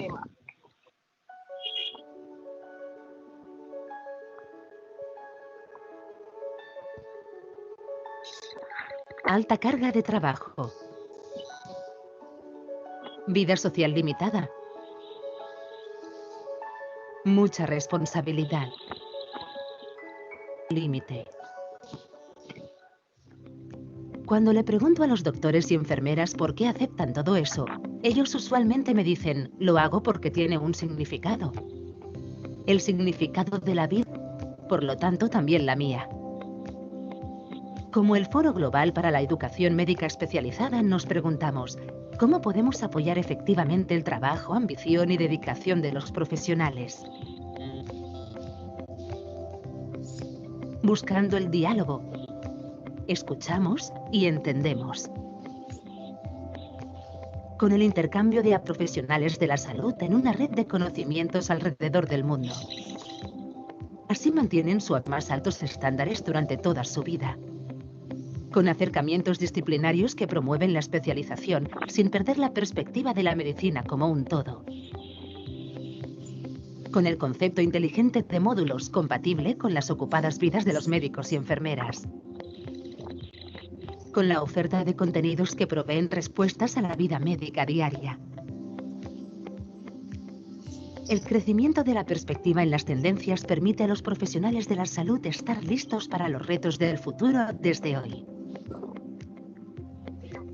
tema. Alta carga de trabajo. Vida social limitada. Mucha responsabilidad. Límite. Cuando le pregunto a los doctores y enfermeras por qué aceptan todo eso, ellos usualmente me dicen, lo hago porque tiene un significado. El significado de la vida, por lo tanto también la mía. Como el Foro Global para la Educación Médica Especializada, nos preguntamos, ¿cómo podemos apoyar efectivamente el trabajo, ambición y dedicación de los profesionales? Buscando el diálogo. Escuchamos y entendemos. Con el intercambio de profesionales de la salud en una red de conocimientos alrededor del mundo. Así mantienen sus más altos estándares durante toda su vida. Con acercamientos disciplinarios que promueven la especialización sin perder la perspectiva de la medicina como un todo. Con el concepto inteligente de módulos compatible con las ocupadas vidas de los médicos y enfermeras. Con la oferta de contenidos que proveen respuestas a la vida médica diaria. El crecimiento de la perspectiva en las tendencias permite a los profesionales de la salud estar listos para los retos del futuro desde hoy.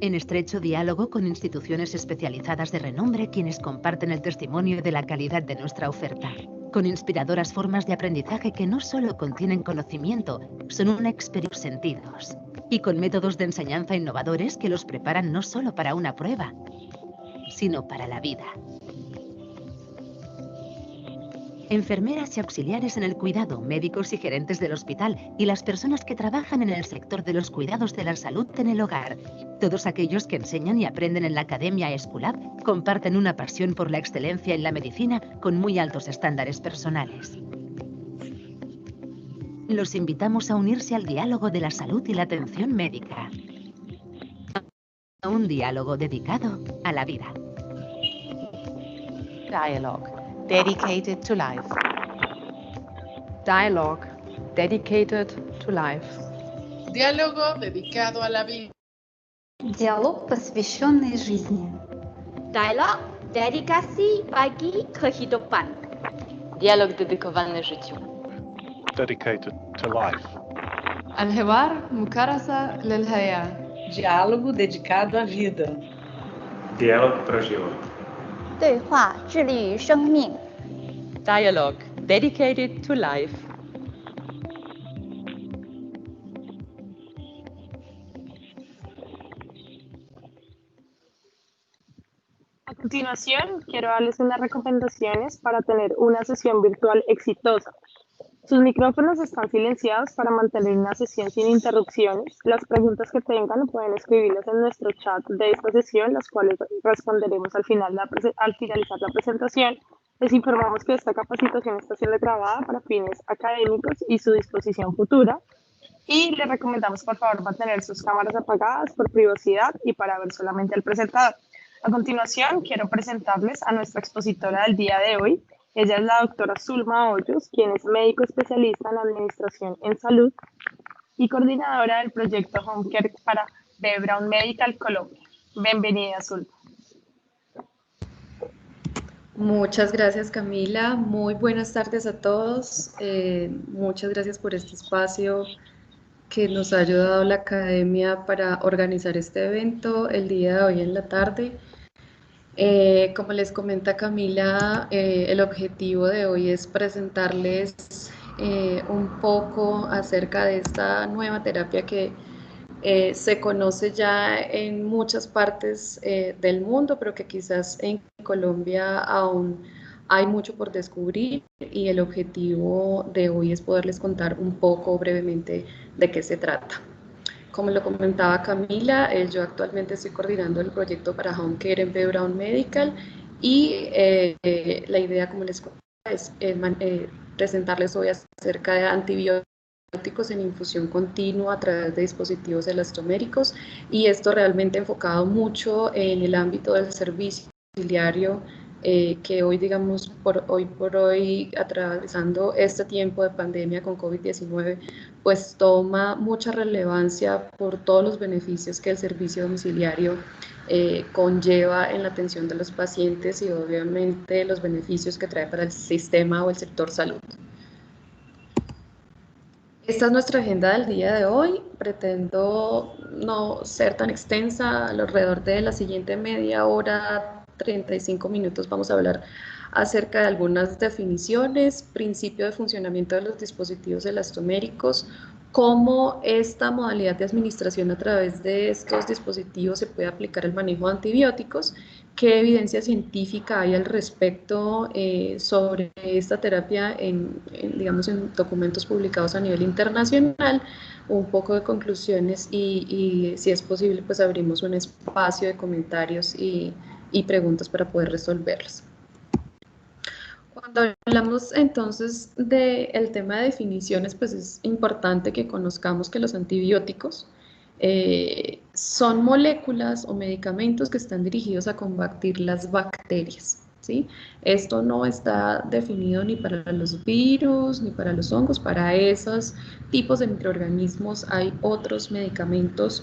En estrecho diálogo con instituciones especializadas de renombre quienes comparten el testimonio de la calidad de nuestra oferta. Con inspiradoras formas de aprendizaje que no solo contienen conocimiento, son una experiencia sentidos. Y con métodos de enseñanza innovadores que los preparan no solo para una prueba, sino para la vida. Enfermeras y auxiliares en el cuidado, médicos y gerentes del hospital y las personas que trabajan en el sector de los cuidados de la salud en el hogar. Todos aquellos que enseñan y aprenden en la Academia ESCULAB comparten una pasión por la excelencia en la medicina con muy altos estándares personales. Los invitamos a unirse al diálogo de la salud y la atención médica. Un diálogo dedicado a la vida. Dialogue, dedicated to life. Dialogue, dedicated to life. Diálogo dedicado a la vida. Диалог, посвященный жизни. Dialog dedikasi bagi kehidupan. Dialog dedykowany życiu. Dedicated to life. الحوار مكرسة للحياة. Diálogo dedicado à vida. Dialog para život. 对话致力于生命。Dialogue, dedicated to life. A continuación, quiero darles unas recomendaciones para tener una sesión virtual exitosa. Sus micrófonos están silenciados para mantener una sesión sin interrupciones. Las preguntas que tengan pueden escribirlas en nuestro chat de esta sesión, las cuales responderemos al finalizar la presentación. Les informamos que esta capacitación está siendo grabada para fines académicos y su disposición futura. Y les recomendamos, por favor, mantener sus cámaras apagadas por privacidad y para ver solamente al presentador. A continuación, quiero presentarles a nuestra expositora del día de hoy. Ella es la doctora Zulma Hoyos, quien es médico especialista en administración en salud y coordinadora del proyecto Home Care para B. Braun Medical Colombia. Bienvenida, Zulma. Muchas gracias, Camila. Muy buenas tardes a todos. Muchas gracias por este espacio que nos ha ayudado la Academia para organizar este evento el día de hoy en la tarde. Como les comenta Camila, el objetivo de hoy es presentarles un poco acerca de esta nueva terapia que se conoce ya en muchas partes del mundo, pero que quizás en Colombia aún hay mucho por descubrir, y el objetivo de hoy es poderles contar un poco brevemente de qué se trata. Como lo comentaba Camila, yo actualmente estoy coordinando el proyecto para Home Care en B. Braun Medical, y la idea, como les comentaba, es presentarles hoy acerca de antibióticos en infusión continua a través de dispositivos elastoméricos, y esto realmente enfocado mucho en el ámbito del servicio auxiliario que hoy, digamos, hoy por hoy, atravesando este tiempo de pandemia con COVID-19, pues toma mucha relevancia por todos los beneficios que el servicio domiciliario conlleva en la atención de los pacientes y obviamente los beneficios que trae para el sistema o el sector salud. Esta es nuestra agenda del día de hoy. Pretendo no ser tan extensa. Alrededor de la siguiente media hora, 35 minutos, vamos a hablar acerca de algunas definiciones, principio de funcionamiento de los dispositivos elastoméricos, cómo esta modalidad de administración a través de estos dispositivos se puede aplicar al manejo de antibióticos, qué evidencia científica hay al respecto sobre esta terapia digamos, en documentos publicados a nivel internacional, un poco de conclusiones y si es posible, pues abrimos un espacio de comentarios y preguntas para poder resolverlos. Cuando hablamos entonces del tema de definiciones, pues es importante que conozcamos que los antibióticos son moléculas o medicamentos que están dirigidos a combatir las bacterias, ¿sí? Esto no está definido ni para los virus ni para los hongos. Para esos tipos de microorganismos hay otros medicamentos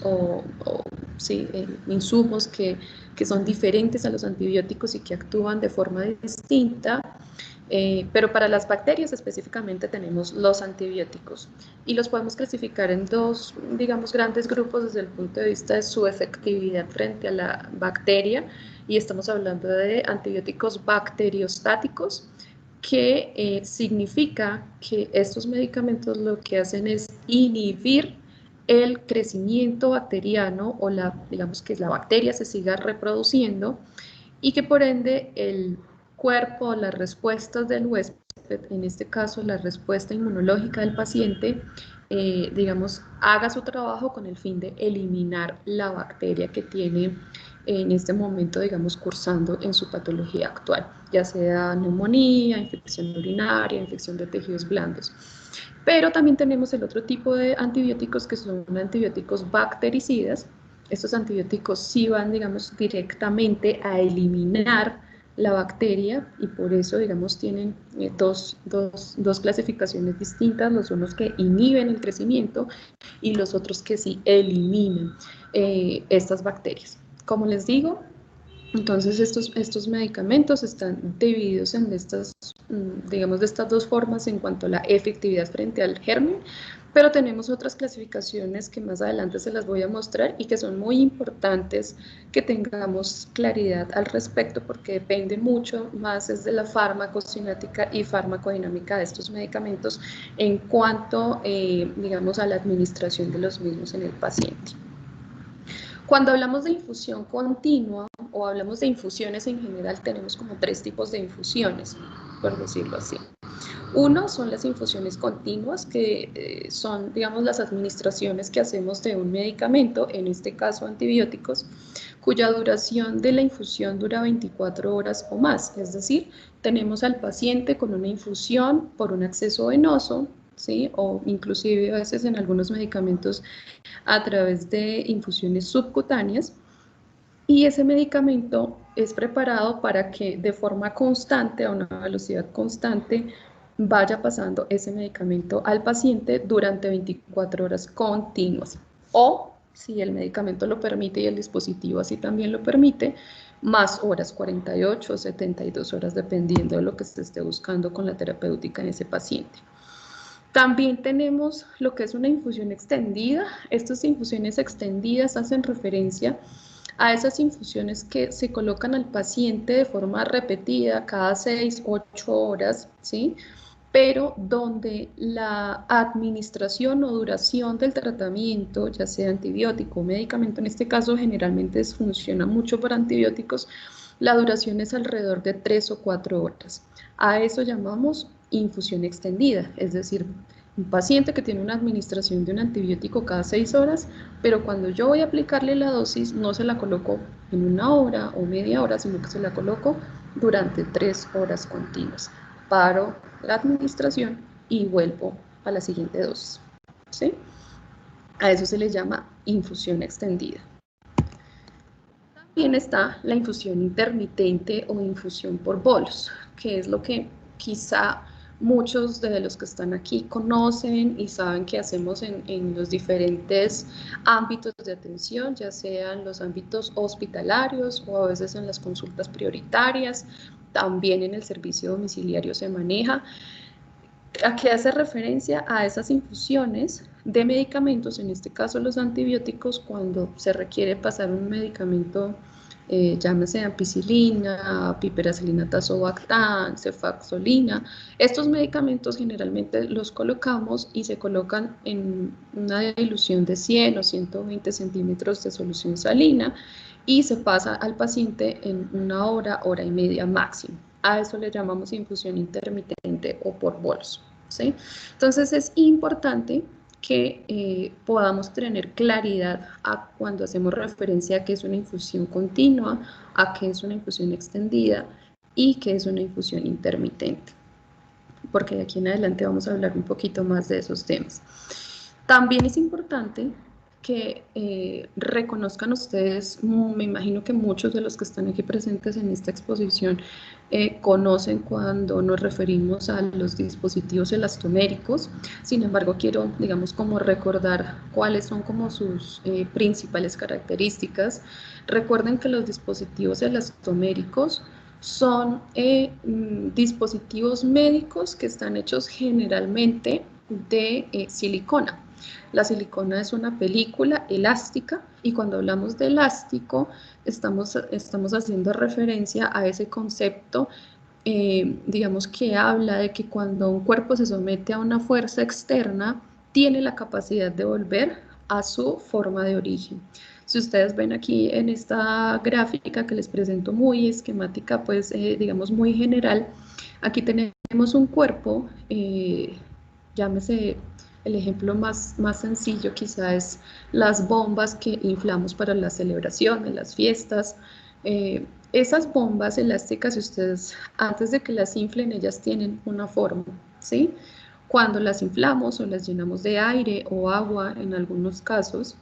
sí, insumos que son diferentes a los antibióticos y que actúan de forma distinta. Pero para las bacterias específicamente tenemos los antibióticos y los podemos clasificar en dos, digamos, grandes grupos desde el punto de vista de su efectividad frente a la bacteria, y estamos hablando de antibióticos bacteriostáticos, que significa que estos medicamentos lo que hacen es inhibir el crecimiento bacteriano o digamos que la bacteria se siga reproduciendo y que por ende el cuerpo, las respuestas del huésped, en este caso la respuesta inmunológica del paciente, digamos, haga su trabajo con el fin de eliminar la bacteria que tiene en este momento, digamos, cursando en su patología actual, ya sea neumonía, infección urinaria, infección de tejidos blandos. Pero también tenemos el otro tipo de antibióticos que son antibióticos bactericidas. Estos antibióticos sí van, digamos, directamente a eliminar la bacteria y por eso, digamos, tienen dos clasificaciones distintas, los unos que inhiben el crecimiento y los otros que sí eliminan estas bacterias. Como les digo, entonces estos medicamentos están divididos en estas, digamos, de estas dos formas en cuanto a la efectividad frente al germen, pero tenemos otras clasificaciones que más adelante se las voy a mostrar y que son muy importantes que tengamos claridad al respecto porque depende mucho más de la farmacocinética y farmacodinámica de estos medicamentos en cuanto, digamos, a la administración de los mismos en el paciente. Cuando hablamos de infusión continua o hablamos de infusiones en general, tenemos como tres tipos de infusiones, por decirlo así. Uno son las infusiones continuas, que son, digamos, las administraciones que hacemos de un medicamento, en este caso antibióticos, cuya duración de la infusión dura 24 horas o más. Es decir, tenemos al paciente con una infusión por un acceso venoso, ¿sí? O inclusive a veces en algunos medicamentos a través de infusiones subcutáneas, y ese medicamento es preparado para que de forma constante, a una velocidad constante, vaya pasando ese medicamento al paciente durante 24 horas continuas. O, si el medicamento lo permite y el dispositivo así también lo permite, más horas, 48 o 72 horas, dependiendo de lo que se esté buscando con la terapéutica en ese paciente. También tenemos lo que es una infusión extendida. Estas infusiones extendidas hacen referencia a esas infusiones que se colocan al paciente de forma repetida cada 6 u 8 horas, ¿sí? Pero donde la administración o duración del tratamiento, ya sea antibiótico o medicamento, en este caso generalmente funciona mucho para antibióticos, la duración es alrededor de 3 o 4 horas. A eso llamamos infusión extendida, es decir, un paciente que tiene una administración de un antibiótico cada 6 horas, pero cuando yo voy a aplicarle la dosis no se la coloco en 1 hora o media hora, sino que se la coloco durante 3 horas continuas. Paro la administración y vuelvo a la siguiente dosis, ¿sí? A eso se le llama infusión extendida. también está la infusión intermitente o infusión por bolos, que es lo que quizá muchos de los que están aquí conocen y saben que hacemos en los diferentes ámbitos de atención, ya sean los ámbitos hospitalarios o a veces en las consultas prioritarias, también en el servicio domiciliario se maneja. ¿A qué hace referencia? A esas infusiones de medicamentos, en este caso los antibióticos, cuando se requiere pasar un medicamento, llámese ampicilina, piperacilina tazobactam, cefaxolina. Estos medicamentos generalmente los colocamos y se colocan en una dilución de 100 o 120 centímetros de solución salina y se pasa al paciente en 1 hora, hora y media máximo. A eso le llamamos infusión intermitente o por bolos, ¿sí? Entonces es importante que podamos tener claridad a cuando hacemos referencia a que es una infusión continua, a que es una infusión extendida y que es una infusión intermitente, porque de aquí en adelante vamos a hablar un poquito más de esos temas. También es importante que reconozcan ustedes, me imagino que muchos de los que están aquí presentes en esta exposición conocen cuando nos referimos a los dispositivos elastoméricos. Sin embargo, quiero, digamos, como recordar cuáles son como sus principales características. Recuerden que los dispositivos elastoméricos son dispositivos médicos que están hechos generalmente de silicona. La silicona es una película elástica y cuando hablamos de elástico estamos haciendo referencia a ese concepto, digamos, que habla de que cuando un cuerpo se somete a una fuerza externa tiene la capacidad de volver a su forma de origen. Si ustedes ven aquí en esta gráfica que les presento muy esquemática, pues digamos muy general, aquí tenemos un cuerpo, llámese. El ejemplo más sencillo quizá es las bombas que inflamos para las celebraciones, las fiestas. Esas bombas elásticas, si ustedes antes de que las inflen, ellas tienen una forma, ¿sí? Cuando las inflamos o las llenamos de aire o agua en algunos casos,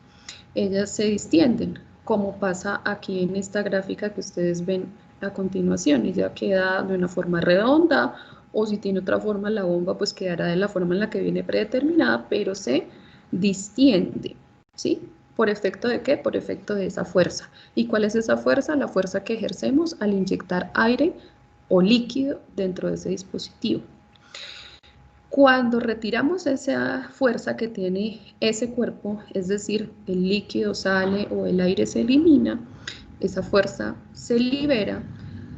ellas se distienden, como pasa aquí en esta gráfica que ustedes ven a continuación. Ella queda de una forma redonda, o si tiene otra forma la bomba, pues quedará de la forma en la que viene predeterminada, pero se distiende, ¿sí? ¿Por efecto de qué? Por efecto de esa fuerza. ¿Y cuál es esa fuerza? La fuerza que ejercemos al inyectar aire o líquido dentro de ese dispositivo. Cuando retiramos esa fuerza que tiene ese cuerpo, es decir, el líquido sale o el aire se elimina, esa fuerza se libera,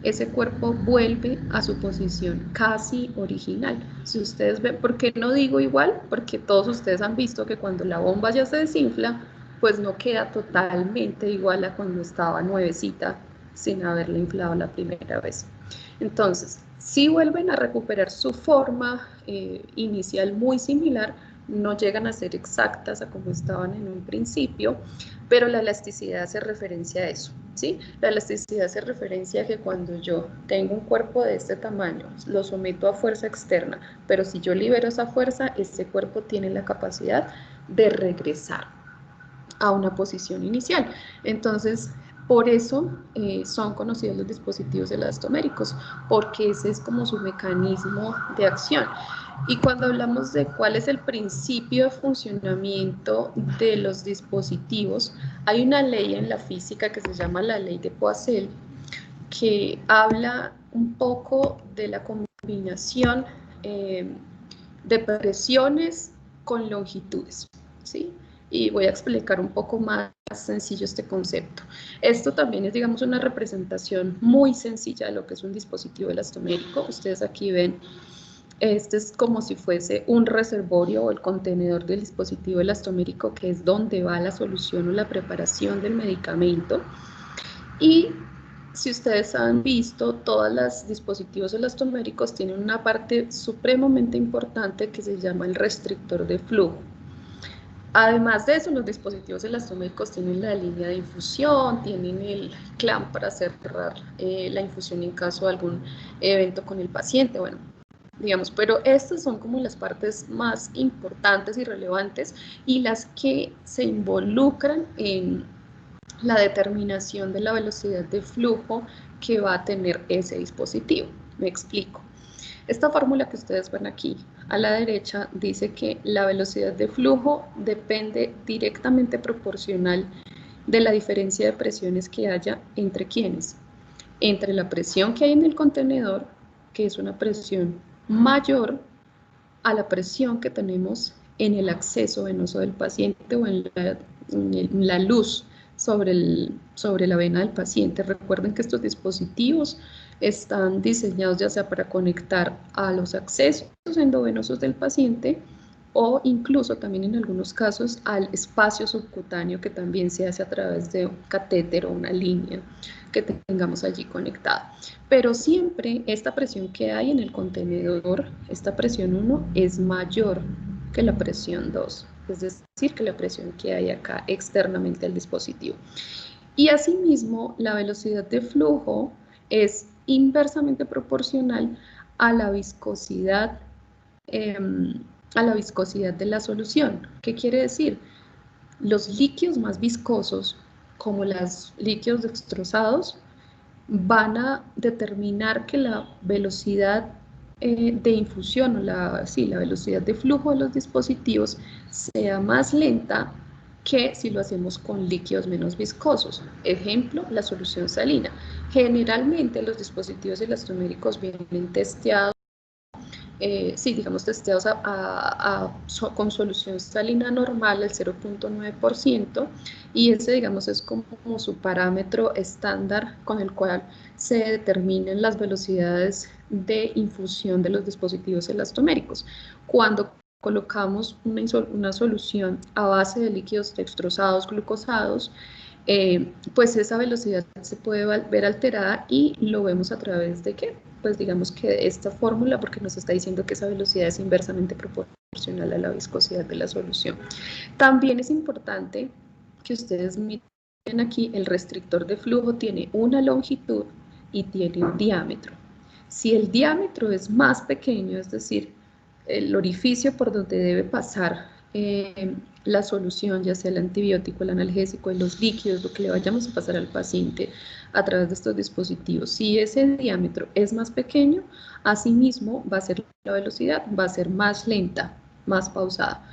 ese cuerpo vuelve a su posición casi original. Si ustedes ven, ¿por qué no digo igual? Porque todos ustedes han visto que cuando la bomba ya se desinfla, pues no queda totalmente igual a cuando estaba nuevecita sin haberla inflado la primera vez. Entonces, si vuelven a recuperar su forma inicial muy similar, no llegan a ser exactas a como estaban en un principio, pero la elasticidad hace referencia a eso, ¿sí? La elasticidad hace referencia a que cuando yo tengo un cuerpo de este tamaño, lo someto a fuerza externa, pero si yo libero esa fuerza, este cuerpo tiene la capacidad de regresar a una posición inicial. Entonces, por eso son conocidos los dispositivos elastoméricos, porque ese es como su mecanismo de acción. Y cuando hablamos de cuál es el principio de funcionamiento de los dispositivos, hay una ley en la física que se llama la ley de Poiseuille, que habla un poco de la combinación de presiones con longitudes, ¿sí? Y voy a explicar un poco más sencillo este concepto. Esto también es, digamos, una representación muy sencilla de lo que es un dispositivo elastomérico. Ustedes aquí ven, este es como si fuese un reservorio o el contenedor del dispositivo elastomérico, que es donde va la solución o la preparación del medicamento. Y si ustedes han visto, todos los dispositivos elastoméricos tienen una parte supremamente importante que se llama el restrictor de flujo. Además de eso, los dispositivos elastoméricos tienen la línea de infusión, tienen el clamp para cerrar la infusión en caso de algún evento con el paciente, bueno, digamos, pero estas son como las partes más importantes y relevantes y las que se involucran en la determinación de la velocidad de flujo que va a tener ese dispositivo. Me explico. Esta fórmula que ustedes ven aquí a la derecha dice que la velocidad de flujo depende directamente proporcional de la diferencia de presiones que haya entre quienes. Entre la presión que hay en el contenedor, que es una presión mayor a la presión que tenemos en el acceso venoso del paciente o en la luz sobre la vena del paciente. Recuerden que estos dispositivos están diseñados ya sea para conectar a los accesos endovenosos del paciente o incluso también en algunos casos al espacio subcutáneo, que también se hace a través de un catéter o una línea que tengamos allí conectada. Pero siempre esta presión que hay en el contenedor, esta presión 1, es mayor que la presión 2, es decir, que la presión que hay acá externamente al dispositivo. Y asimismo, la velocidad de flujo es inversamente proporcional a la viscosidad de la solución. ¿Qué quiere decir? Los líquidos más viscosos, como los líquidos destrozados, van a determinar que la velocidad de infusión o la velocidad de flujo de los dispositivos sea más lenta que si lo hacemos con líquidos menos viscosos. Ejemplo, la solución salina. Generalmente los dispositivos elastoméricos vienen testeados, testeados con solución salina normal, el 0.9%, y ese, digamos, es como su parámetro estándar con el cual se determinan las velocidades de infusión de los dispositivos elastoméricos. Cuando colocamos una solución a base de líquidos dextrosados, glucosados, pues esa velocidad se puede ver alterada y lo vemos a través de ¿qué? Pues digamos que esta fórmula, porque nos está diciendo que esa velocidad es inversamente proporcional a la viscosidad de la solución. También es importante que ustedes miren aquí, el restrictor de flujo tiene una longitud y tiene un diámetro. Si el diámetro es más pequeño, es decir, el orificio por donde debe pasar la solución, ya sea el antibiótico, el analgésico, los líquidos, lo que le vayamos a pasar al paciente a través de estos dispositivos, si ese diámetro es más pequeño, asimismo va a ser la velocidad, va a ser más lenta, más pausada.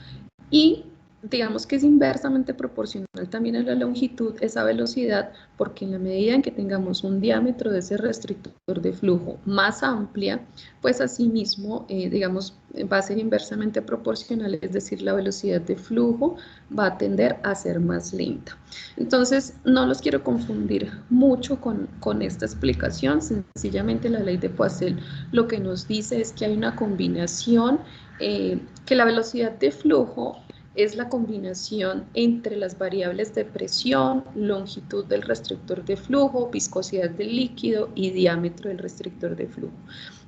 Y digamos que es inversamente proporcional también a la longitud esa velocidad, porque en la medida en que tengamos un diámetro de ese restrictor de flujo más amplia, pues asimismo, digamos, va a ser inversamente proporcional, es decir, la velocidad de flujo va a tender a ser más lenta. Entonces, no los quiero confundir mucho con esta explicación. Sencillamente la ley de Poiseuille lo que nos dice es que hay una combinación, que la velocidad de flujo es la combinación entre las variables de presión, longitud del restrictor de flujo, viscosidad del líquido y diámetro del restrictor de flujo.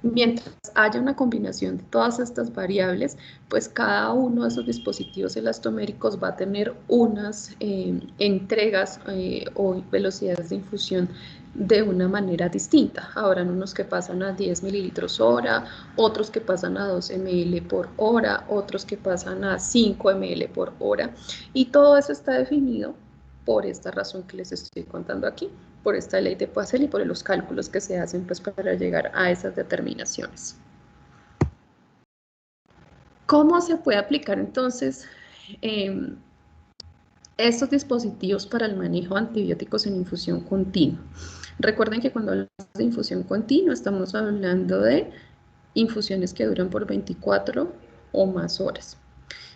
Mientras haya una combinación de todas estas variables, pues cada uno de esos dispositivos elastoméricos va a tener unas entregas o velocidades de infusión de una manera distinta. Habrán unos que pasan a 10 mililitros hora, otros que pasan a 2 ml por hora, otros que pasan a 5 ml por hora, y todo eso está definido por esta razón que les estoy contando aquí, por esta ley de Poiseuille y por los cálculos que se hacen pues para llegar a esas determinaciones. ¿Cómo se puede aplicar entonces estos dispositivos para el manejo de antibióticos en infusión continua? Recuerden que cuando hablamos de infusión continua estamos hablando de infusiones que duran por 24 o más horas.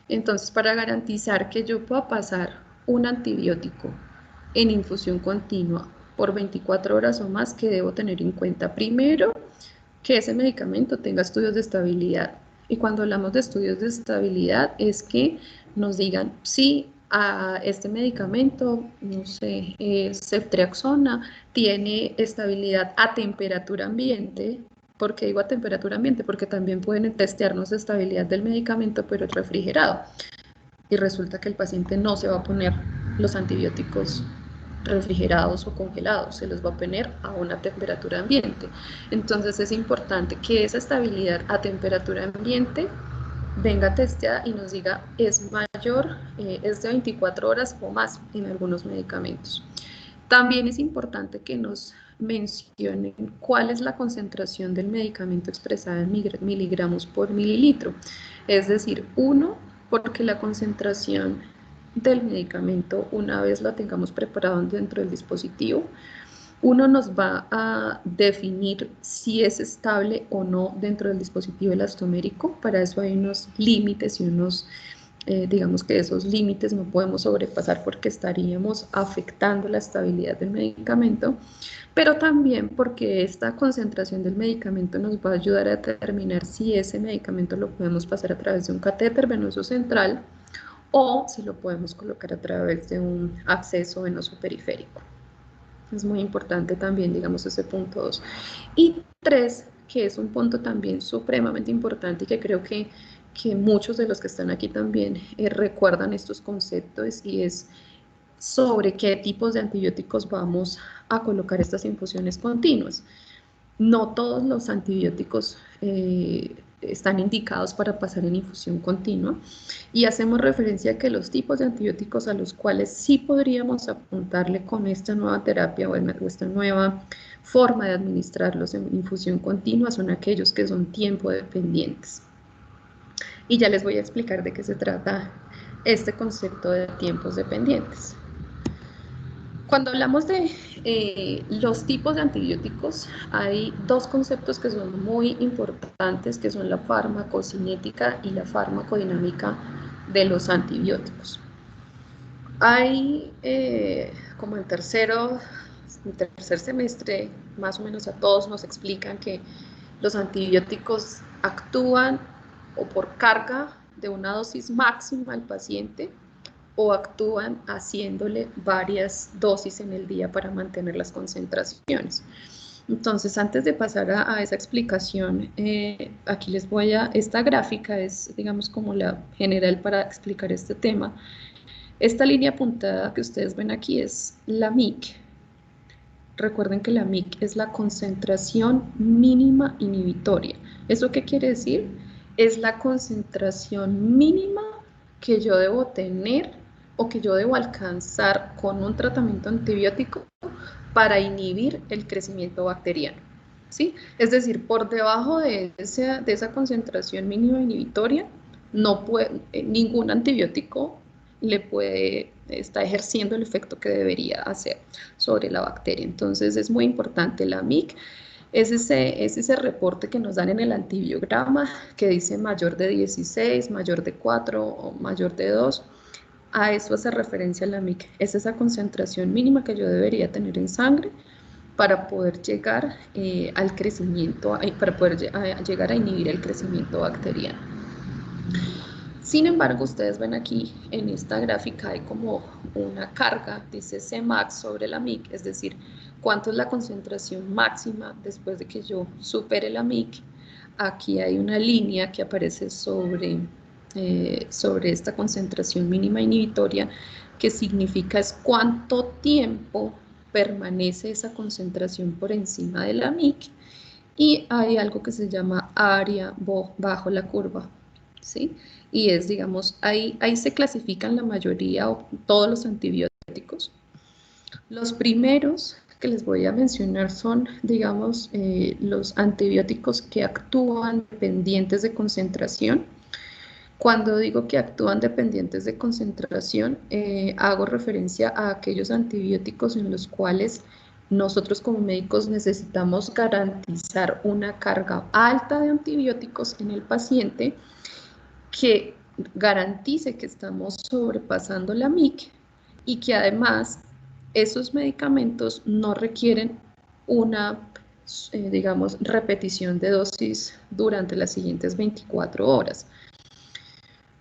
Entonces, para garantizar que yo pueda pasar un antibiótico en infusión continua por 24 horas o más, ¿qué debo tener en cuenta? Primero, que ese medicamento tenga estudios de estabilidad. Y cuando hablamos de estudios de estabilidad es que nos digan si a este medicamento, no sé, ceftriaxona, tiene estabilidad a temperatura ambiente. ¿Por qué digo a temperatura ambiente? Porque también pueden testearnos la estabilidad del medicamento, pero refrigerado. Y resulta que el paciente no se va a poner los antibióticos refrigerados o congelados, se los va a poner a una temperatura ambiente. Entonces es importante que esa estabilidad a temperatura ambiente venga testeada y nos diga es mayor, es de 24 horas o más en algunos medicamentos. También es importante que nos mencionen cuál es la concentración del medicamento expresada en miligramos por mililitro. Es decir, 1, porque la concentración del medicamento, una vez lo tengamos preparado dentro del dispositivo, uno nos va a definir si es estable o no dentro del dispositivo elastomérico. Para eso hay unos límites y unos, digamos que esos límites no podemos sobrepasar porque estaríamos afectando la estabilidad del medicamento, pero también porque esta concentración del medicamento nos va a ayudar a determinar si ese medicamento lo podemos pasar a través de un catéter venoso central o si lo podemos colocar a través de un acceso venoso periférico. Es muy importante también, digamos, ese punto 2. Y 3, que es un punto también supremamente importante y que creo que muchos de los que están aquí también recuerdan estos conceptos, y es sobre qué tipos de antibióticos vamos a colocar estas infusiones continuas. No todos los antibióticos están indicados para pasar en infusión continua, y hacemos referencia a que los tipos de antibióticos a los cuales sí podríamos apuntarle con esta nueva terapia o esta nueva forma de administrarlos en infusión continua son aquellos que son tiempo dependientes. Y ya les voy a explicar de qué se trata este concepto de tiempos dependientes. Cuando hablamos de los tipos de antibióticos, hay dos conceptos que son muy importantes, que son la farmacocinética y la farmacodinámica de los antibióticos. Hay, como en tercer semestre, más o menos a todos nos explican que los antibióticos actúan o por carga de una dosis máxima al paciente, o actúan haciéndole varias dosis en el día para mantener las concentraciones. Entonces, antes de pasar a esa explicación, aquí les voy a, esta gráfica es, digamos, como la general para explicar este tema. Esta línea apuntada que ustedes ven aquí es la MIC. Recuerden que la MIC es la concentración mínima inhibitoria. ¿Eso qué quiere decir? Es la concentración mínima que yo debo tener o que yo debo alcanzar con un tratamiento antibiótico para inhibir el crecimiento bacteriano, ¿sí? Es decir, por debajo de esa concentración mínima inhibitoria, no puede, ningún antibiótico está ejerciendo el efecto que debería hacer sobre la bacteria. Entonces es muy importante la MIC. Es ese reporte que nos dan en el antibiograma que dice mayor de 16, mayor de 4 o mayor de 2. A eso hace referencia la MIC. Es esa concentración mínima que yo debería tener en sangre para poder llegar al crecimiento, para poder llegar a inhibir el crecimiento bacteriano. Sin embargo, ustedes ven aquí en esta gráfica hay como una carga, dice Cmax sobre la MIC, es decir, cuánto es la concentración máxima después de que yo supere la MIC. Aquí hay una línea que aparece sobre esta concentración mínima inhibitoria, que significa es cuánto tiempo permanece esa concentración por encima de la MIC, y hay algo que se llama área bajo la curva, ¿sí? Y es, digamos, ahí se clasifican la mayoría o todos los antibióticos. Los primeros que les voy a mencionar son, digamos, los antibióticos que actúan dependientes de concentración. Cuando digo que actúan dependientes de concentración, hago referencia a aquellos antibióticos en los cuales nosotros como médicos necesitamos garantizar una carga alta de antibióticos en el paciente que garantice que estamos sobrepasando la MIC y que además esos medicamentos no requieren una, digamos, repetición de dosis durante las siguientes 24 horas.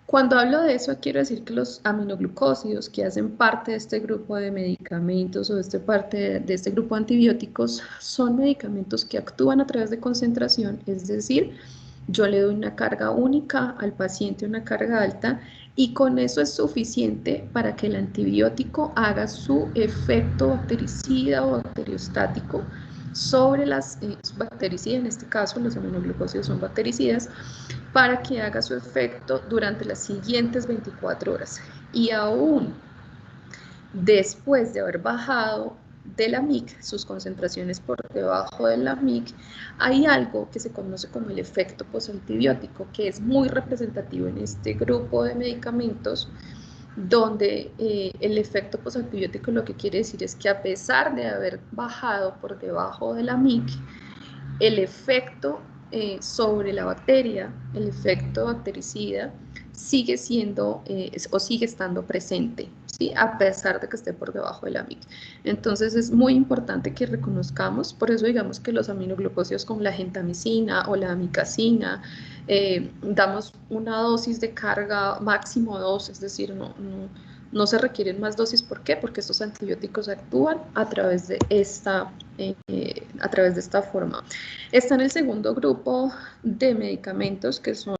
Cuando hablo de eso, quiero decir que los aminoglucósidos que hacen parte de este grupo de medicamentos o de este grupo de antibióticos son medicamentos que actúan a través de concentración, es decir, yo le doy una carga única al paciente, una carga alta, y con eso es suficiente para que el antibiótico haga su efecto bactericida o bacteriostático sobre las bactericidas, en este caso los aminoglucósidos son bactericidas, para que haga su efecto durante las siguientes 24 horas. Y aún después de haber bajado de la MIC, sus concentraciones por debajo de la MIC, hay algo que se conoce como el efecto posantibiótico, que es muy representativo en este grupo de medicamentos, donde el efecto posantibiótico lo que quiere decir es que a pesar de haber bajado por debajo de la MIC, el efecto sobre la bacteria, el efecto bactericida, sigue siendo o sigue estando presente, ¿sí? A pesar de que esté por debajo de la MIC. Entonces es muy importante que reconozcamos, por eso digamos que los aminoglucósidos como la gentamicina o la amicacina, damos una dosis de carga máximo 2, es decir, no se requieren más dosis. ¿Por qué? Porque estos antibióticos actúan a través de esta forma. Está en el segundo grupo de medicamentos, que son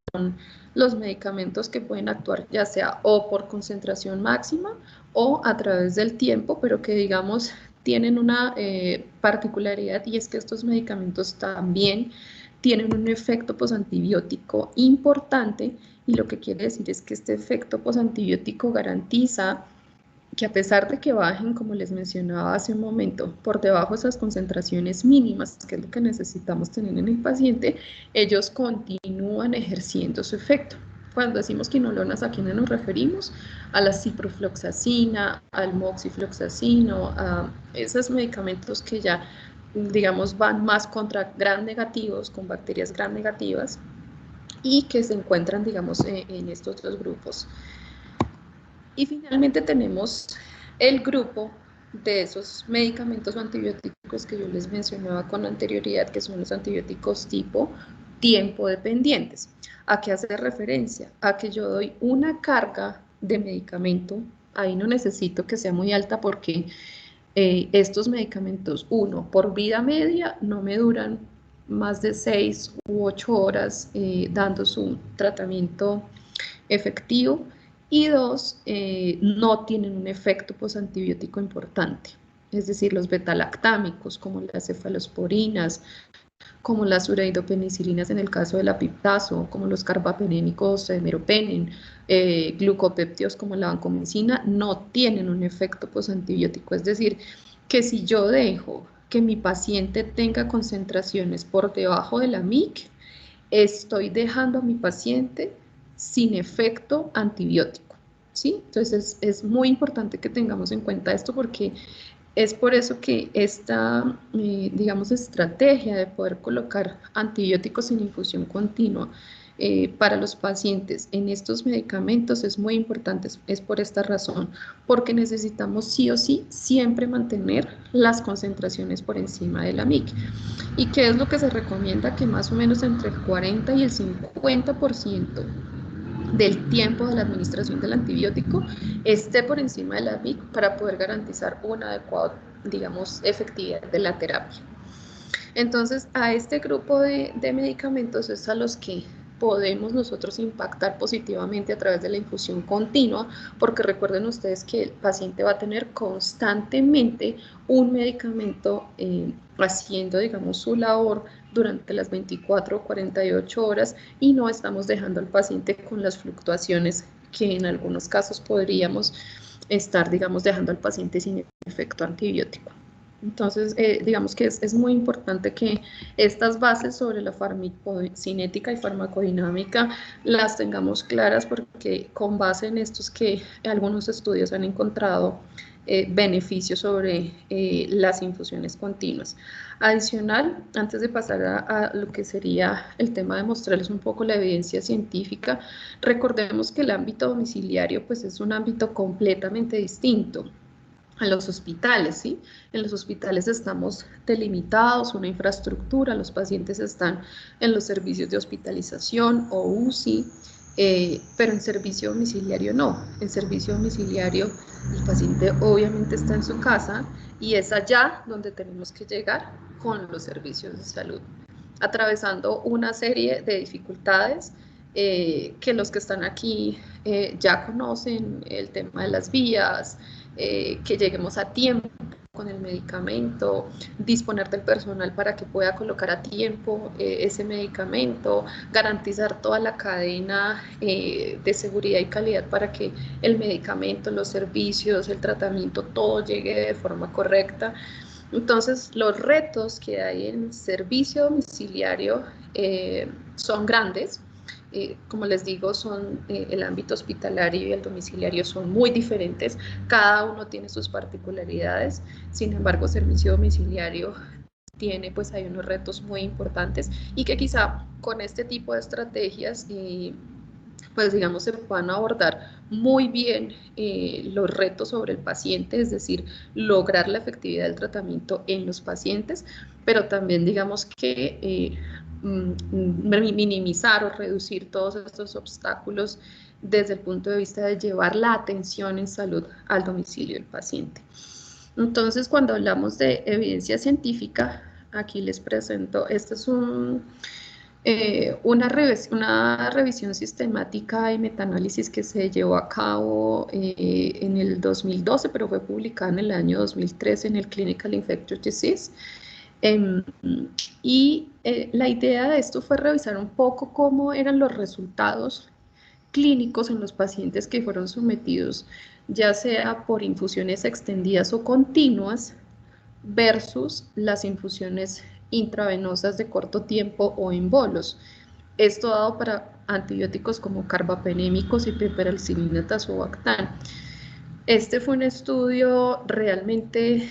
los medicamentos que pueden actuar ya sea o por concentración máxima o a través del tiempo, pero que digamos tienen una particularidad, y es que estos medicamentos también tienen un efecto posantibiótico importante, y lo que quiere decir es que este efecto posantibiótico garantiza que a pesar de que bajen, como les mencionaba hace un momento, por debajo de esas concentraciones mínimas, que es lo que necesitamos tener en el paciente, ellos continúan ejerciendo su efecto. Cuando decimos quinolonas, ¿a quiénes nos referimos? A la ciprofloxacina, al moxifloxacino, a esos medicamentos que ya, digamos, van más contra gram negativos, con bacterias gram negativas, y que se encuentran, digamos, en estos dos grupos. Y finalmente tenemos el grupo de esos medicamentos o antibióticos que yo les mencionaba con anterioridad, que son los antibióticos tipo tiempo dependientes. ¿A qué hace referencia? A que yo doy una carga de medicamento, ahí no necesito que sea muy alta porque estos medicamentos, uno, por vida media, no me duran más de 6 u 8 horas dando su tratamiento efectivo, y dos, no tienen un efecto posantibiótico importante, es decir, los betalactámicos como las cefalosporinas, como las uridopenicilinas en el caso del apiptazo, como los carbapenémicos meropenem, glucopéptidos como la vancomicina, no tienen un efecto posantibiótico. Es decir, que si yo dejo que mi paciente tenga concentraciones por debajo de la MIC, estoy dejando a mi paciente sin efecto antibiótico, ¿sí? Entonces es muy importante que tengamos en cuenta esto, porque es por eso que esta, digamos, estrategia de poder colocar antibióticos en infusión continua para los pacientes en estos medicamentos es muy importante. Es por esta razón, porque necesitamos sí o sí siempre mantener las concentraciones por encima de la MIC. ¿Y qué es lo que se recomienda? Que más o menos entre el 40 y el 50% del tiempo de la administración del antibiótico esté por encima de la MIC para poder garantizar una adecuada, digamos, efectividad de la terapia. Entonces, a este grupo de medicamentos es a los que podemos nosotros impactar positivamente a través de la infusión continua, porque recuerden ustedes que el paciente va a tener constantemente un medicamento haciendo, digamos, su labor durante las 24 o 48 horas, y no estamos dejando al paciente con las fluctuaciones que en algunos casos podríamos estar, digamos, dejando al paciente sin efecto antibiótico. Entonces, digamos que es muy importante que estas bases sobre la farmacocinética y farmacodinámica las tengamos claras, porque con base en estos que algunos estudios han encontrado beneficios sobre las infusiones continuas. Adicional, antes de pasar a lo que sería el tema de mostrarles un poco la evidencia científica, recordemos que el ámbito domiciliario pues es un ámbito completamente distinto a los hospitales, ¿sí? En los hospitales estamos delimitados, una infraestructura, los pacientes están en los servicios de hospitalización o UCI, pero en servicio domiciliario no. En servicio domiciliario el paciente obviamente está en su casa, y es allá donde tenemos que llegar con los servicios de salud, atravesando una serie de dificultades que los que están aquí ya conocen, el tema de las vías, que lleguemos a tiempo con el medicamento, disponer del personal para que pueda colocar a tiempo ese medicamento, garantizar toda la cadena de seguridad y calidad para que el medicamento, los servicios, el tratamiento, todo llegue de forma correcta. Entonces, los retos que hay en servicio domiciliario son grandes. Como les digo, el ámbito hospitalario y el domiciliario son muy diferentes, cada uno tiene sus particularidades. Sin embargo, servicio domiciliario tiene, pues hay unos retos muy importantes y que quizá con este tipo de estrategias pues digamos se puedan abordar muy bien los retos sobre el paciente, es decir, lograr la efectividad del tratamiento en los pacientes, pero también digamos que minimizar o reducir todos estos obstáculos desde el punto de vista de llevar la atención en salud al domicilio del paciente. Entonces, cuando hablamos de evidencia científica, aquí les presento, esta es una revisión sistemática y metaanálisis que se llevó a cabo en el 2012, pero fue publicada en el año 2013 en el Clinical Infectious Disease. La idea de esto fue revisar un poco cómo eran los resultados clínicos en los pacientes que fueron sometidos, ya sea por infusiones extendidas o continuas, versus las infusiones intravenosas de corto tiempo o en bolos. Esto dado para antibióticos como carbapenémicos y piperacilina tazobactam. Este fue un estudio realmente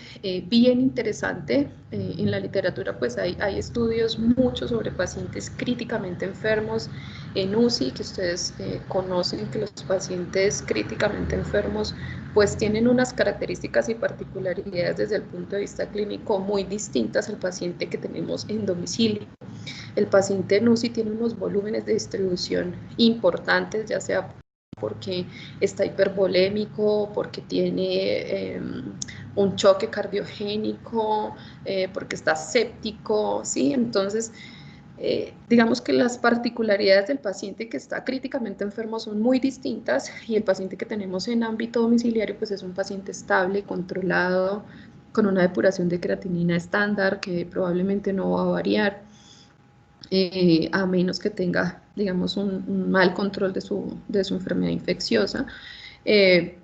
bien interesante. En la literatura pues hay estudios muchos sobre pacientes críticamente enfermos en UCI, que ustedes conocen que los pacientes críticamente enfermos pues tienen unas características y particularidades desde el punto de vista clínico muy distintas al paciente que tenemos en domicilio. El paciente en UCI tiene unos volúmenes de distribución importantes, ya sea porque está hipervolémico, porque tiene un choque cardiogénico, porque está séptico, ¿sí? Entonces, digamos que las particularidades del paciente que está críticamente enfermo son muy distintas y el paciente que tenemos en ámbito domiciliario pues es un paciente estable, controlado, con una depuración de creatinina estándar que probablemente no va a variar. A menos que tenga, digamos, un mal control de su enfermedad infecciosa,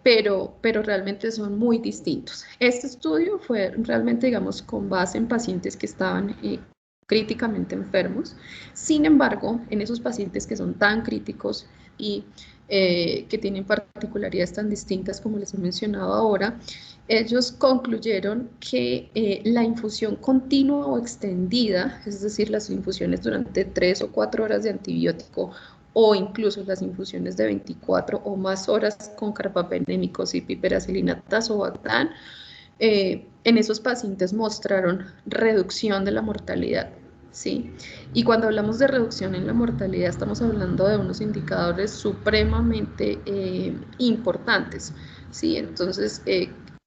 pero realmente son muy distintos. Este estudio fue realmente, digamos, con base en pacientes que estaban críticamente enfermos. Sin embargo, en esos pacientes que son tan críticos y que tienen particularidades tan distintas como les he mencionado ahora, ellos concluyeron que la infusión continua o extendida, es decir, las infusiones durante 3 o 4 horas de antibiótico o incluso las infusiones de 24 o más horas con carbapenémicos y piperacilina tazobactam, en esos pacientes mostraron reducción de la mortalidad, ¿sí? Y cuando hablamos de reducción en la mortalidad estamos hablando de unos indicadores supremamente importantes, ¿sí? Entonces,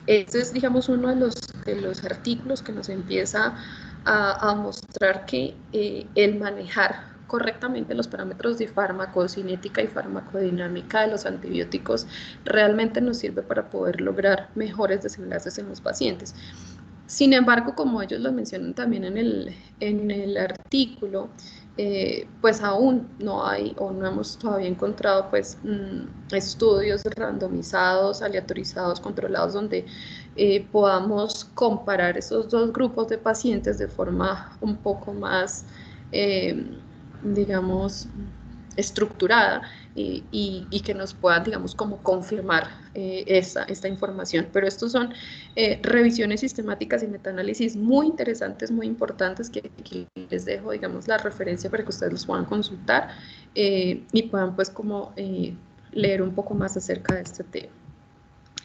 este es, digamos, uno de los artículos que nos empieza a mostrar que el manejar correctamente los parámetros de farmacocinética y farmacodinámica de los antibióticos realmente nos sirve para poder lograr mejores desenlaces en los pacientes. Sin embargo, como ellos lo mencionan también en el artículo, pues aún no hay o no hemos todavía encontrado pues estudios randomizados, aleatorizados, controlados donde podamos comparar esos dos grupos de pacientes de forma un poco más digamos estructurada y que nos puedan, digamos, como confirmar esta información. Pero estos son revisiones sistemáticas y metaanálisis muy interesantes, muy importantes, que aquí les dejo, digamos, la referencia para que ustedes los puedan consultar y puedan, pues, como leer un poco más acerca de este tema.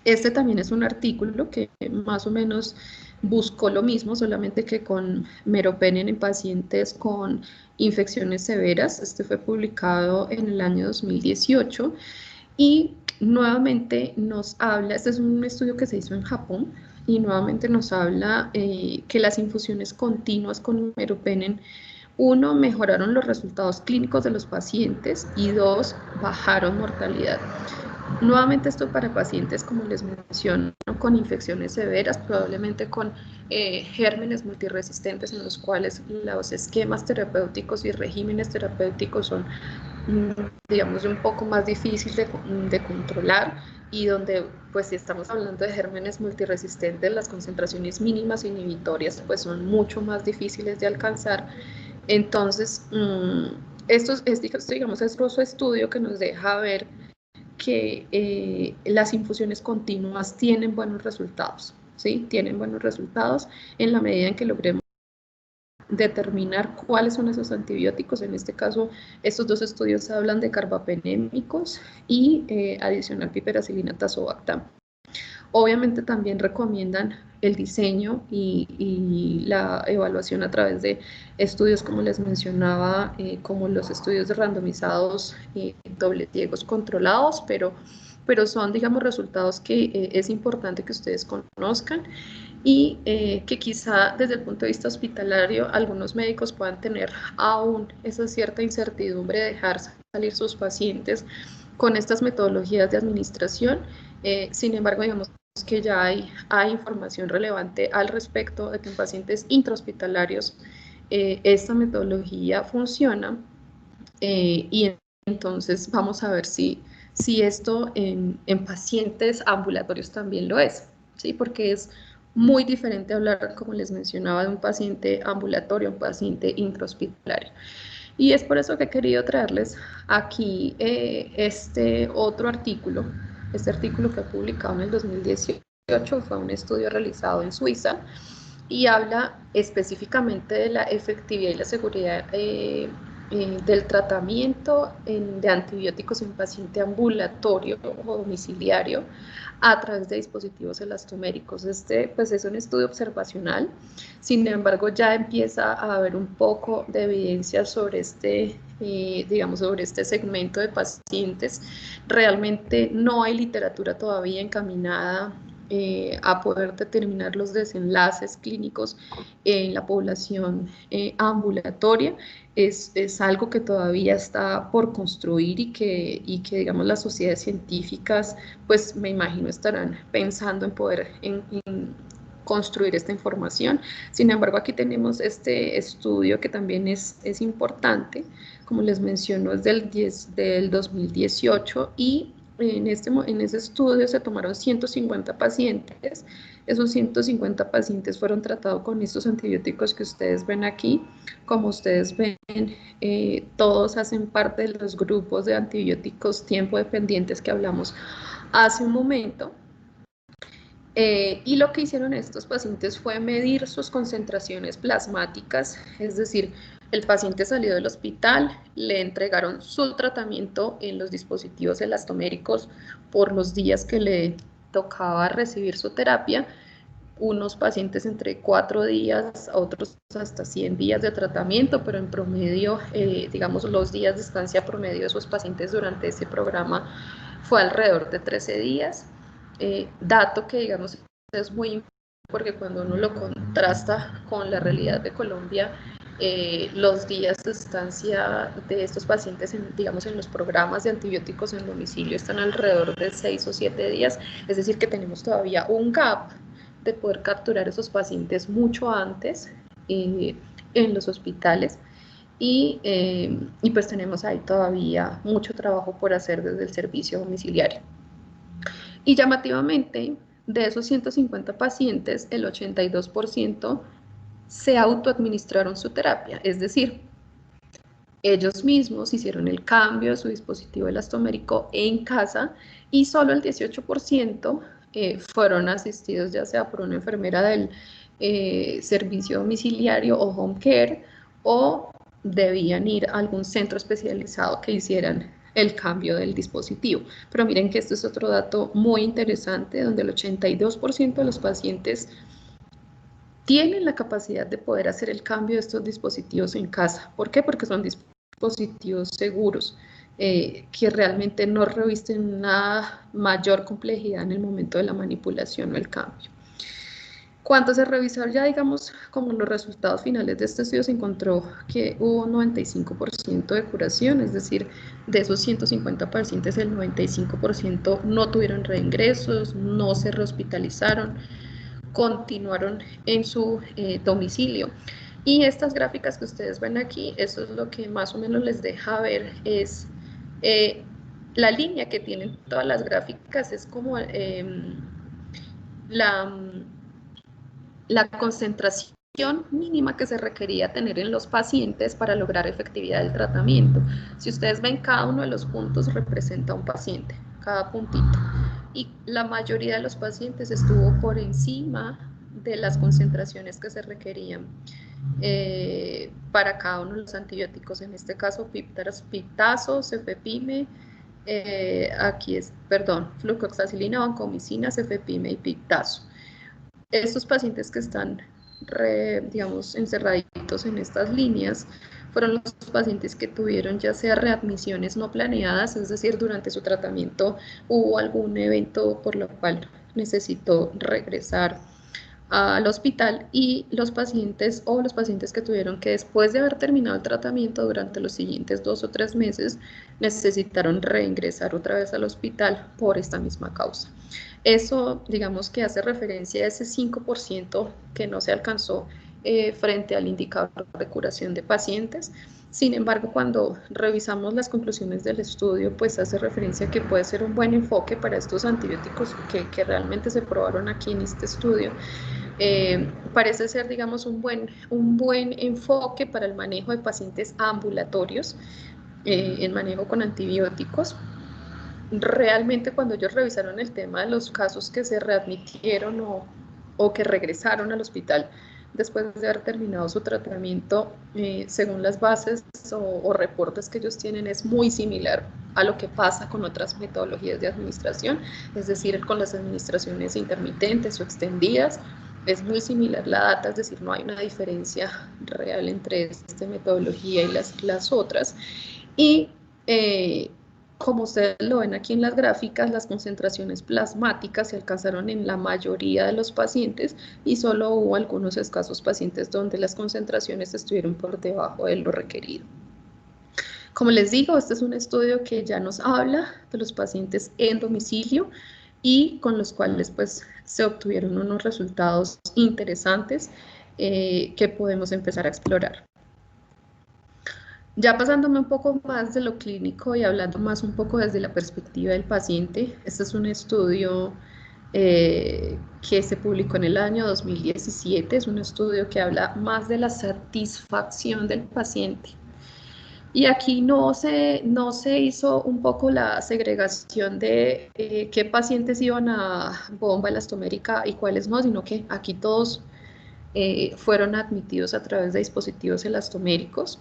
Este también es un artículo que más o menos buscó lo mismo, solamente que con meropenem en pacientes con infecciones severas. Este fue publicado en el año 2018 y nuevamente nos habla, este es un estudio que se hizo en Japón y nuevamente nos habla que las infusiones continuas con meropenem, 1, mejoraron los resultados clínicos de los pacientes y 2, bajaron mortalidad. Nuevamente esto para pacientes, como les menciono, con infecciones severas, probablemente con gérmenes multiresistentes en los cuales los esquemas terapéuticos y regímenes terapéuticos son, digamos, un poco más difícil de controlar, y donde, pues si estamos hablando de gérmenes multiresistentes, las concentraciones mínimas inhibitorias pues son mucho más difíciles de alcanzar. Entonces, esto es, digamos, es otro estudio que nos deja ver que las infusiones continuas tienen buenos resultados, ¿sí? Tienen buenos resultados en la medida en que logremos determinar cuáles son esos antibióticos. En este caso, estos dos estudios hablan de carbapenémicos y adicional piperacilina tazobactam. Obviamente también recomiendan el diseño y la evaluación a través de estudios, como les mencionaba, como los estudios randomizados doble ciegos controlados, pero son, digamos, resultados que es importante que ustedes conozcan, y que quizá desde el punto de vista hospitalario algunos médicos puedan tener aún esa cierta incertidumbre de dejar salir sus pacientes con estas metodologías de administración. Sin embargo, digamos que ya hay información relevante al respecto de que en pacientes intrahospitalarios esta metodología funciona, y entonces vamos a ver si esto en pacientes ambulatorios también lo es, ¿sí? Porque es muy diferente hablar, como les mencionaba, de un paciente ambulatorio a un paciente intrahospitalario. Y es por eso que he querido traerles aquí este otro artículo. Este artículo fue publicado en el 2018, fue un estudio realizado en Suiza y habla específicamente de la efectividad y la seguridad del tratamiento de antibióticos en paciente ambulatorio o domiciliario a través de dispositivos elastoméricos. Este pues es un estudio observacional, sin embargo ya empieza a haber un poco de evidencia sobre digamos, sobre este segmento de pacientes. Realmente no hay literatura todavía encaminada a poder determinar los desenlaces clínicos en la población ambulatoria. Es algo que todavía está por construir y que digamos, las sociedades científicas, pues me imagino estarán pensando en poder en construir esta información. Sin embargo, aquí tenemos este estudio que también es importante, como les menciono, es del 2018, y en ese estudio se tomaron 150 pacientes. Esos 150 pacientes fueron tratados con estos antibióticos que ustedes ven aquí. Como ustedes ven, todos hacen parte de los grupos de antibióticos tiempo dependientes que hablamos hace un momento. Y lo que hicieron estos pacientes fue medir sus concentraciones plasmáticas, es decir, el paciente salió del hospital, le entregaron su tratamiento en los dispositivos elastoméricos por los días que le tocaba recibir su terapia. Unos pacientes entre 4 días, otros hasta 100 días de tratamiento, pero en promedio, digamos, los días de estancia promedio de esos pacientes durante ese programa fue alrededor de 13 días. Dato que, digamos, es muy importante porque cuando uno lo contrasta con la realidad de Colombia, los días de estancia de estos pacientes, digamos, en los programas de antibióticos en domicilio están alrededor de 6 o 7 días, es decir, que tenemos todavía un gap de poder capturar esos pacientes mucho antes en los hospitales, y pues tenemos ahí todavía mucho trabajo por hacer desde el servicio domiciliario. Y llamativamente, de esos 150 pacientes, el 82% se autoadministraron su terapia, es decir, ellos mismos hicieron el cambio de su dispositivo elastomérico en casa, y solo el 18% fueron asistidos ya sea por una enfermera del servicio domiciliario o home care, o debían ir a algún centro especializado que hicieran el cambio del dispositivo. Pero miren que esto es otro dato muy interesante, donde el 82% de los pacientes tienen la capacidad de poder hacer el cambio de estos dispositivos en casa. ¿Por qué? Porque son dispositivos seguros, que realmente no revisten una mayor complejidad en el momento de la manipulación o el cambio. Cuando se revisaron ya, digamos, como los resultados finales de este estudio, se encontró que hubo un 95% de curación, es decir, de esos 150 pacientes, el 95% no tuvieron reingresos, no se rehospitalizaron, continuaron en su domicilio. Y estas gráficas que ustedes ven aquí, eso es lo que más o menos les deja ver, es la línea que tienen todas las gráficas, es como la concentración mínima que se requería tener en los pacientes para lograr efectividad del tratamiento. Si ustedes ven, cada uno de los puntos representa un paciente, cada puntito. Y la mayoría de los pacientes estuvo por encima de las concentraciones que se requerían para cada uno de los antibióticos. En este caso, piptazo, cefepime, flucloxacilina, vancomicina, cefepime y piptazo. Estos pacientes que están, digamos, encerraditos en estas líneas fueron los pacientes que tuvieron ya sea readmisiones no planeadas, es decir, durante su tratamiento hubo algún evento por lo cual necesitó regresar al hospital, y los pacientes que tuvieron que, después de haber terminado el tratamiento durante los siguientes 2 o 3 meses, necesitaron reingresar otra vez al hospital por esta misma causa. Eso, digamos, que hace referencia a ese 5% que no se alcanzó frente al indicador de curación de pacientes. Sin embargo, cuando revisamos las conclusiones del estudio, pues hace referencia a que puede ser un buen enfoque para estos antibióticos que realmente se probaron aquí en este estudio. Parece ser, digamos, un buen enfoque para el manejo de pacientes ambulatorios, en manejo con antibióticos. Realmente, cuando ellos revisaron el tema de los casos que se readmitieron o que regresaron al hospital después de haber terminado su tratamiento, según las bases o reportes que ellos tienen, es muy similar a lo que pasa con otras metodologías de administración, es decir, con las administraciones intermitentes o extendidas. Es muy similar la data, es decir, no hay una diferencia real entre esta metodología y las otras. Y como ustedes lo ven aquí en las gráficas, las concentraciones plasmáticas se alcanzaron en la mayoría de los pacientes y solo hubo algunos escasos pacientes donde las concentraciones estuvieron por debajo de lo requerido. Como les digo, este es un estudio que ya nos habla de los pacientes en domicilio y con los cuales pues se obtuvieron unos resultados interesantes que podemos empezar a explorar. Ya pasándome un poco más de lo clínico y hablando más un poco desde la perspectiva del paciente, este es un estudio que se publicó en el año 2017, es un estudio que habla más de la satisfacción del paciente. Y aquí no se hizo un poco la segregación de qué pacientes iban a bomba elastomérica y cuáles no, sino que aquí todos fueron admitidos a través de dispositivos elastoméricos.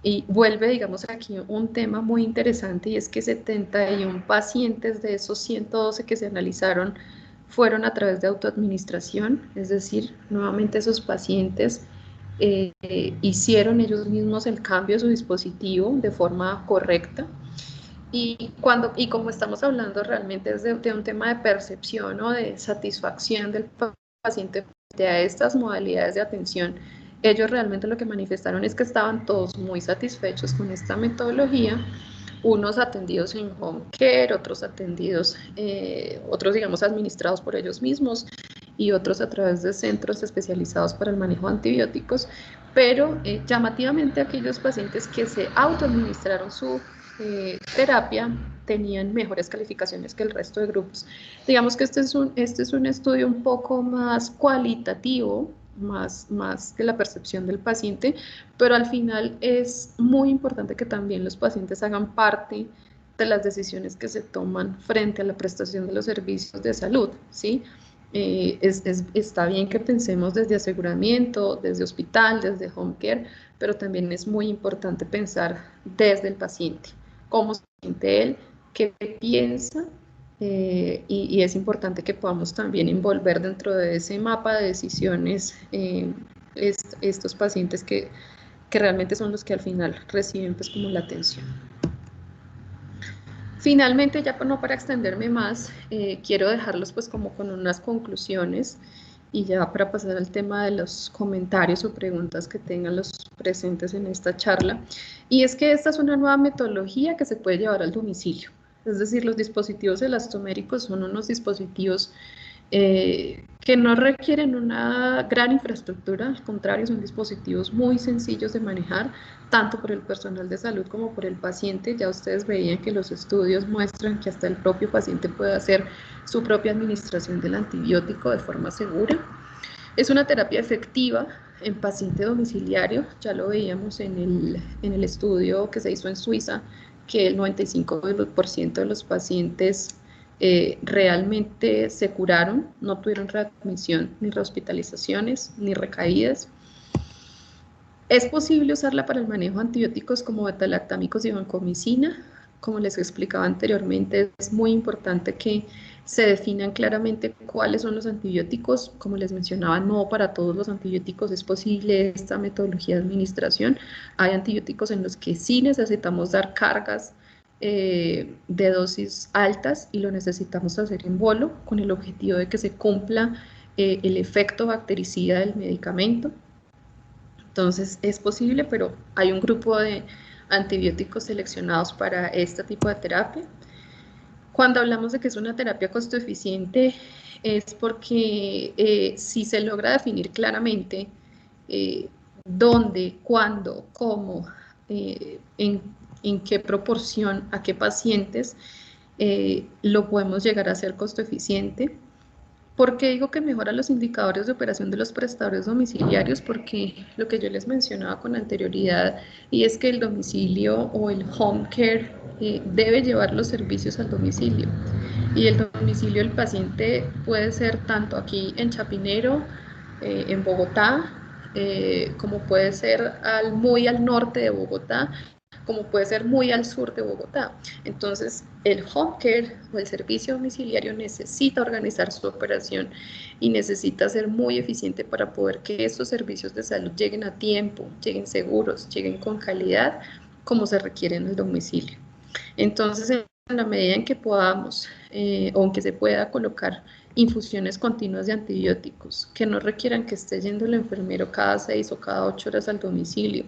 Y vuelve, digamos, aquí un tema muy interesante, y es que 71 pacientes de esos 112 que se analizaron fueron a través de autoadministración, es decir, nuevamente esos pacientes hicieron ellos mismos el cambio de su dispositivo de forma correcta. Y como estamos hablando realmente es de un tema de percepción o de satisfacción del paciente frente a estas modalidades de atención, ellos realmente lo que manifestaron es que estaban todos muy satisfechos con esta metodología, unos atendidos en home care, otros atendidos, otros digamos administrados por ellos mismos y otros a través de centros especializados para el manejo de antibióticos, pero llamativamente aquellos pacientes que se autoadministraron su terapia tenían mejores calificaciones que el resto de grupos. Digamos que este es un estudio un poco más cualitativo, más de la percepción del paciente, pero al final es muy importante que también los pacientes hagan parte de las decisiones que se toman frente a la prestación de los servicios de salud, ¿sí? Está bien que pensemos desde aseguramiento, desde hospital, desde home care, pero también es muy importante pensar desde el paciente, cómo se siente él, qué piensa, y es importante que podamos también envolver dentro de ese mapa de decisiones estos pacientes que realmente son los que al final reciben pues como la atención. Finalmente, ya no para extenderme más, quiero dejarlos pues como con unas conclusiones Y ya para pasar al tema de los comentarios o preguntas que tengan los presentes en esta charla, y es que esta es una nueva metodología que se puede llevar al domicilio. Es decir, los dispositivos elastoméricos son unos dispositivos que no requieren una gran infraestructura, al contrario, son dispositivos muy sencillos de manejar, tanto por el personal de salud como por el paciente. Ya ustedes veían que los estudios muestran que hasta el propio paciente puede hacer su propia administración del antibiótico de forma segura. Es una terapia efectiva en paciente domiciliario, ya lo veíamos en el estudio que se hizo en Suiza, que el 95% de los pacientes realmente se curaron, no tuvieron readmisión, ni rehospitalizaciones, ni recaídas. Es posible usarla para el manejo de antibióticos como beta-lactámicos y vancomicina. Como les explicaba anteriormente, es muy importante que se definan claramente cuáles son los antibióticos. Como les mencionaba, no para todos los antibióticos es posible esta metodología de administración. Hay antibióticos en los que sí necesitamos dar cargas de dosis altas y lo necesitamos hacer en bolo con el objetivo de que se cumpla el efecto bactericida del medicamento. Entonces es posible, pero hay un grupo de antibióticos seleccionados para este tipo de terapia. Cuando hablamos de que es una terapia costo eficiente es porque si se logra definir claramente dónde, cuándo, cómo, en qué proporción, a qué pacientes, lo podemos llegar a hacer costo eficiente. ¿Por qué digo que mejora los indicadores de operación de los prestadores domiciliarios? Porque lo que yo les mencionaba con anterioridad, y es que el domicilio o el home care debe llevar los servicios al domicilio. Y el domicilio del paciente puede ser tanto aquí en Chapinero, en Bogotá, como puede ser muy al norte de Bogotá, como puede ser muy al sur de Bogotá. Entonces, el home care o el servicio domiciliario necesita organizar su operación y necesita ser muy eficiente para poder que estos servicios de salud lleguen a tiempo, lleguen seguros, lleguen con calidad, como se requiere en el domicilio. Entonces, en la medida en que podamos, o en que se pueda colocar infusiones continuas de antibióticos, que no requieran que esté yendo el enfermero cada 6 o cada 8 horas al domicilio,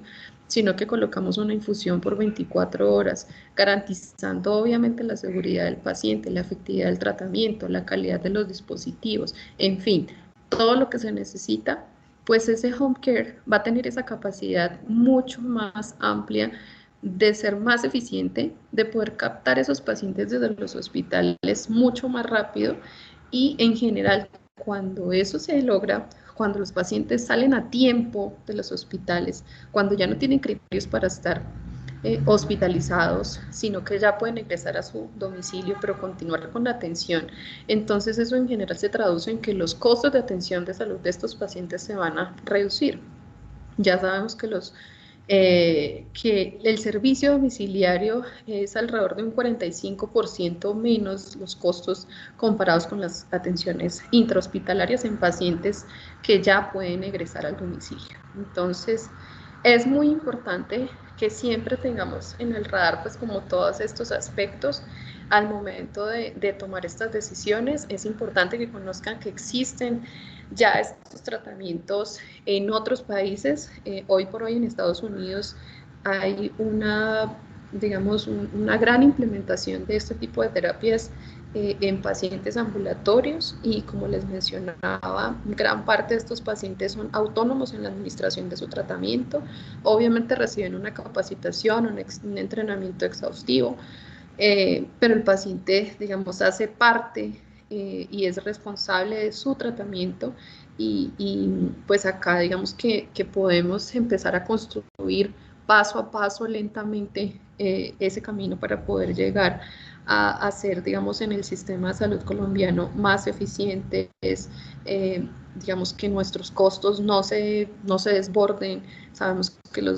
sino que colocamos una infusión por 24 horas, garantizando obviamente la seguridad del paciente, la efectividad del tratamiento, la calidad de los dispositivos, en fin, todo lo que se necesita, pues ese home care va a tener esa capacidad mucho más amplia de ser más eficiente, de poder captar esos pacientes desde los hospitales mucho más rápido y en general, cuando eso se logra, cuando los pacientes salen a tiempo de los hospitales, cuando ya no tienen criterios para estar hospitalizados, sino que ya pueden ingresar a su domicilio, pero continuar con la atención. Entonces eso en general se traduce en que los costos de atención de salud de estos pacientes se van a reducir. Ya sabemos que el servicio domiciliario es alrededor de un 45% menos los costos comparados con las atenciones intrahospitalarias en pacientes que ya pueden egresar al domicilio. Entonces, es muy importante que siempre tengamos en el radar pues como todos estos aspectos al momento de tomar estas decisiones. Es importante que conozcan que existen ya estos tratamientos en otros países. Hoy por hoy en Estados Unidos hay una gran implementación de este tipo de terapias en pacientes ambulatorios y como les mencionaba, gran parte de estos pacientes son autónomos en la administración de su tratamiento. Obviamente reciben una capacitación, un entrenamiento exhaustivo, pero el paciente, digamos, hace parte y es responsable de su tratamiento y pues acá digamos que podemos empezar a construir paso a paso lentamente ese camino para poder llegar a ser, digamos, en el sistema de salud colombiano más eficientes, digamos que nuestros costos no se desborden. Sabemos que el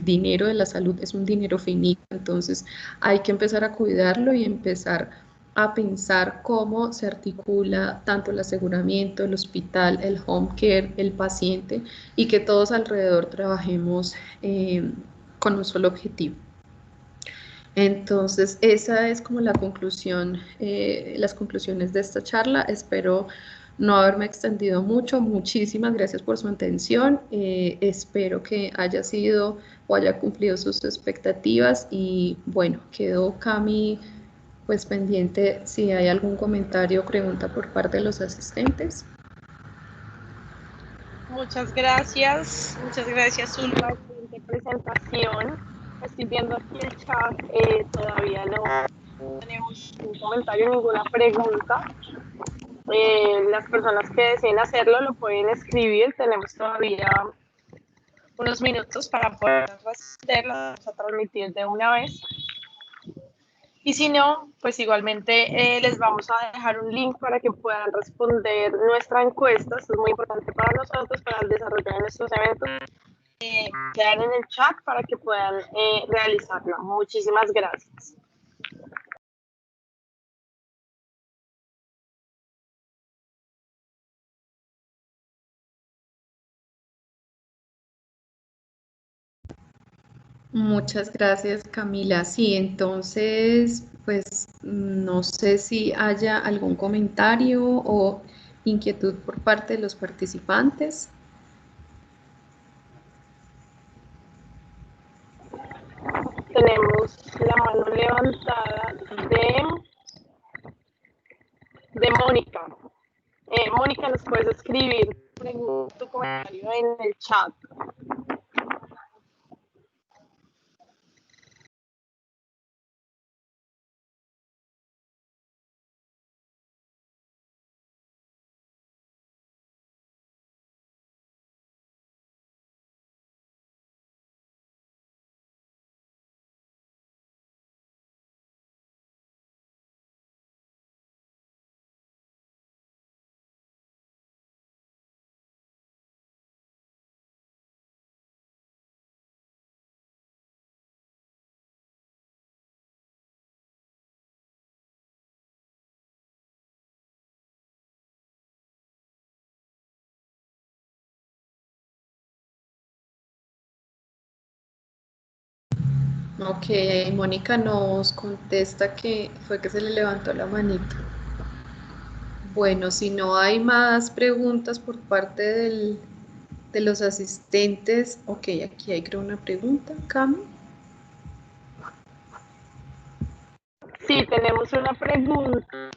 dinero de la salud es un dinero finito, entonces hay que empezar a cuidarlo y empezar a pensar cómo se articula tanto el aseguramiento, el hospital, el home care, el paciente y que todos alrededor trabajemos con un solo objetivo. Entonces, esa es como la conclusión, las conclusiones de esta charla. Espero no haberme extendido mucho. Muchísimas gracias por su atención. Espero que haya sido o haya cumplido sus expectativas y bueno, quedó Cami pues pendiente si hay algún comentario o pregunta por parte de los asistentes. Muchas gracias, Zulma, excelente presentación. Estoy viendo aquí el chat, todavía no tenemos ningún comentario, ninguna pregunta. Las personas que deseen hacerlo lo pueden escribir, tenemos todavía unos minutos para poder responderlo, vamos a transmitir de una vez. Y si no, pues igualmente les vamos a dejar un link para que puedan responder nuestra encuesta. Esto es muy importante para nosotros, para el desarrollo de nuestros eventos. Quedan en el chat para que puedan realizarlo. Muchísimas gracias. Muchas gracias, Camila. Sí, entonces, pues no sé si haya algún comentario o inquietud por parte de los participantes. Tenemos la mano levantada de Mónica. Mónica, ¿nos puedes escribir tu comentario en el chat? Ok, Mónica nos contesta que fue que se le levantó la manito. Bueno, si no hay más preguntas por parte de los asistentes. Ok, aquí hay creo una pregunta, Cami. Sí, tenemos una pregunta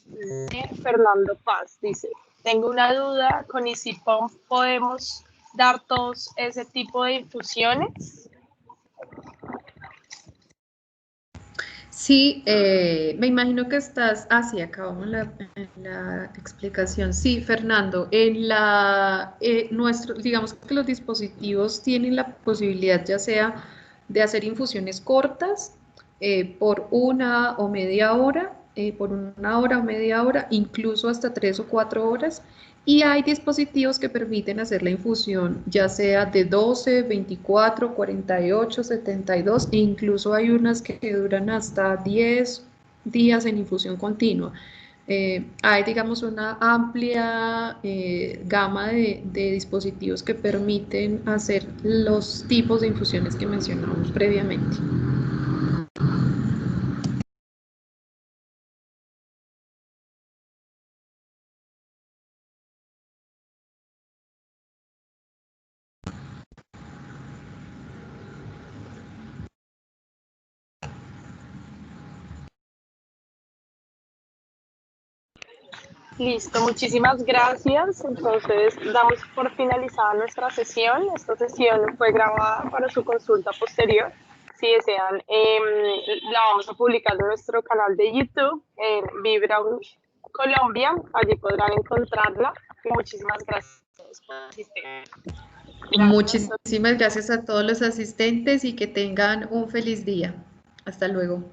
de Fernando Paz. Dice, tengo una duda, ¿con EasyPump podemos dar todos ese tipo de infusiones? Sí, me imagino que estás, sí, acabamos la explicación. Sí, Fernando, digamos que los dispositivos tienen la posibilidad ya sea de hacer infusiones cortas por 1 o media hora, incluso hasta 3 o 4 horas. Y hay dispositivos que permiten hacer la infusión ya sea de 12, 24, 48, 72 e incluso hay unas que duran hasta 10 días en infusión continua. Hay, digamos, una amplia gama de dispositivos que permiten hacer los tipos de infusiones que mencionamos previamente. Listo, muchísimas gracias. Entonces, damos por finalizada nuestra sesión. Esta sesión fue grabada para su consulta posterior. Si desean, la vamos a publicar en nuestro canal de YouTube, en Vibra Colombia. Allí podrán encontrarla. Y muchísimas gracias por asistir. Muchísimas gracias a todos los asistentes y que tengan un feliz día. Hasta luego.